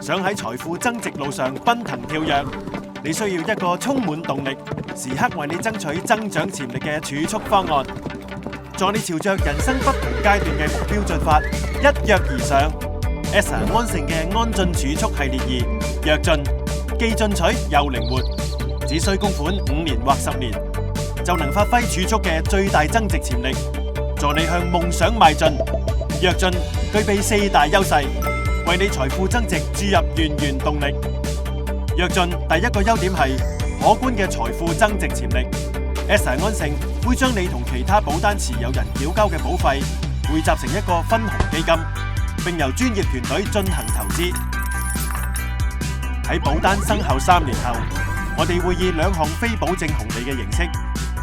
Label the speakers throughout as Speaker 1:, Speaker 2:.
Speaker 1: 想喺財富增值路上奔騰跳躍，你需要一個充滿動力、時刻為你爭取增長潛力嘅儲蓄方案，助你朝着人生不同階段嘅目標進發，一躍而上。Esa 安盛嘅安進儲蓄系列2，躍進，既進取又靈活，只需供款5年或10年，就能發揮儲蓄嘅最大增值潛力，助你向夢想邁進。躍進具備4大優勢，為你財富增值注入源源動力。躍進第一個優點係可觀嘅財富增值潛力。Esa 安盛會將你同其他保單持有人繳交嘅保費匯集成一個分紅基金，並由專業團隊進行投資。喺保單生效3年後，我哋會以2項非保證紅利嘅形式，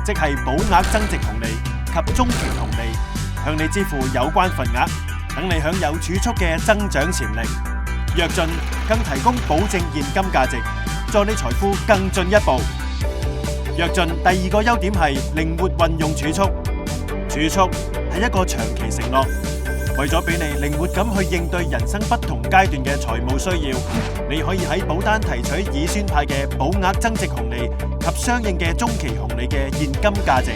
Speaker 1: 即係保額增值紅利及中期紅利，向你支付有關份額，等你享有儲蓄嘅增長潛力。躍進更提供保證現金價值，助你財富更進一步。躍進第二個優點係靈活運用儲蓄。儲蓄係一個長期承諾，為咗俾你靈活咁去應對人生不同階段嘅財務需要，你可以喺保單提取已宣派嘅保額增值紅利及相應嘅中期紅利嘅現金價值。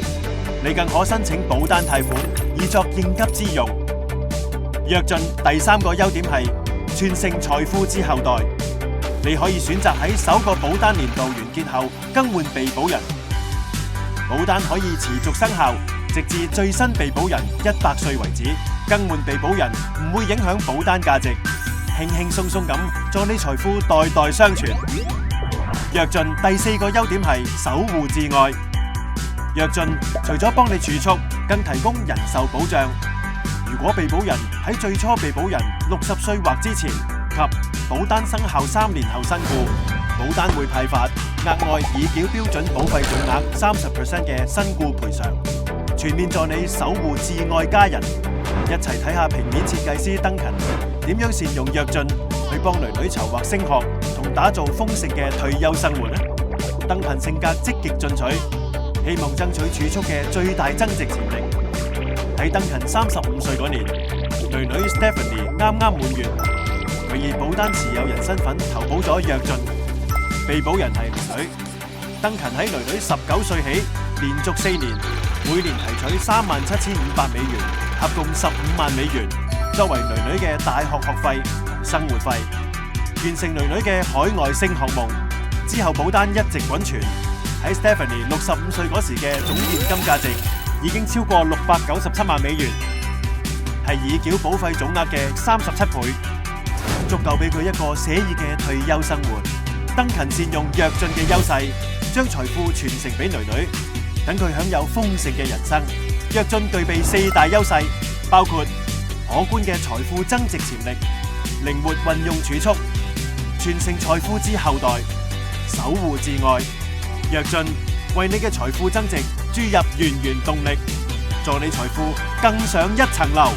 Speaker 1: 你更可申請保單貸款，以作應急之用。躍進第三個優點係傳承財富至後代。你可以選擇喺首個保單年度完結後更換被保人，保單可以持續生效，直至最新被保人100歲為止。更換被保人唔會影響保單價值，輕輕鬆鬆咁助你財富代代相傳。躍進第四個優點係守護至愛。躍進除咗幫你儲蓄，更提供人壽保障。如果被保人喺最初被保人60歲或之前及保單生效3年後身故，保單會派發額外已繳標準保費總額30% 嘅身故賠償，全面助你守護至愛家人。一齊睇下平面設計師Duncan點樣善用躍進去幫囡囡籌劃升學同打造豐盛嘅退休生活呢？Duncan性格積極進取，希望爭取儲蓄嘅最大增值潛力。喺Duncan35歲嗰年，囡囡 Stephanie 啱啱滿月，佢以保單持有人身份投保咗躍進，被保人係女女。Duncan喺囡囡19歲起，連續4年，每年提取37,500美元，合共15萬美元，作為囡囡嘅大學學費同生活費，完成囡囡嘅海外升學夢。之後保單一直滾存，喺 Stephanie 65歲嗰時嘅總現金價值已經超過697萬美元，係已繳保費總額嘅37倍，足夠俾佢一個寫意嘅退休生活。Duncan善用躍進嘅優勢，將財富傳承俾囡囡，等佢享有豐盛嘅人生。躍進具備4大優勢，包括可觀嘅財富增值潛力、靈活運用儲蓄、傳承財富至後代、守護至愛。躍進為你嘅財富增值注入源源動力，助你財富更上一層樓。